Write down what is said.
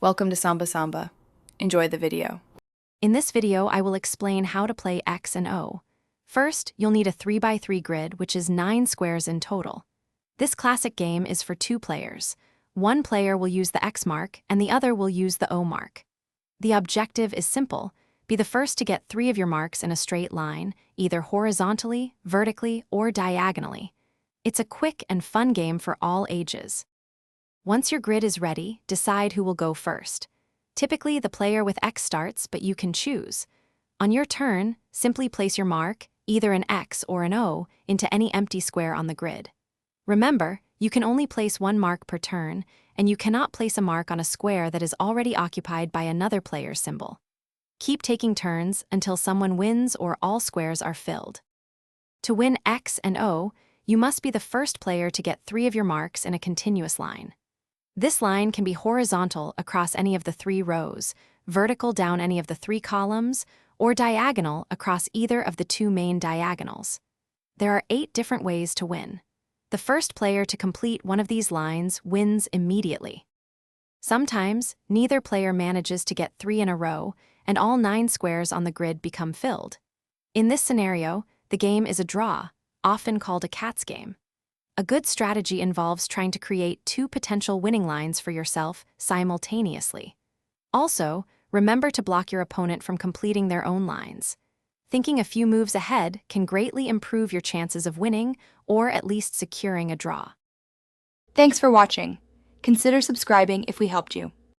Welcome to Samba Samba. Enjoy the video. In this video, I will explain how to play X and O. First, you'll need a 3x3 grid, which is 9 squares in total. This classic game is for 2 players. One player will use the X mark, and the other will use the O mark. The objective is simple. Be the first to get 3 of your marks in a straight line, either horizontally, vertically, or diagonally. It's a quick and fun game for all ages. Once your grid is ready, decide who will go first. Typically, the player with X starts, but you can choose. On your turn, simply place your mark, either an X or an O, into any empty square on the grid. Remember, you can only place 1 mark per turn, and you cannot place a mark on a square that is already occupied by another player's symbol. Keep taking turns until someone wins or all squares are filled. To win X and O, you must be the first player to get 3 of your marks in a continuous line. This line can be horizontal across any of the 3 rows, vertical down any of the 3 columns, or diagonal across either of the 2 main diagonals. There are 8 different ways to win. The first player to complete one of these lines wins immediately. Sometimes, neither player manages to get 3 in a row, and all 9 squares on the grid become filled. In this scenario, the game is a draw, often called a cat's game. A good strategy involves trying to create 2 potential winning lines for yourself simultaneously. Also, remember to block your opponent from completing their own lines. Thinking a few moves ahead can greatly improve your chances of winning or at least securing a draw. Thanks for watching. Consider subscribing if we helped you.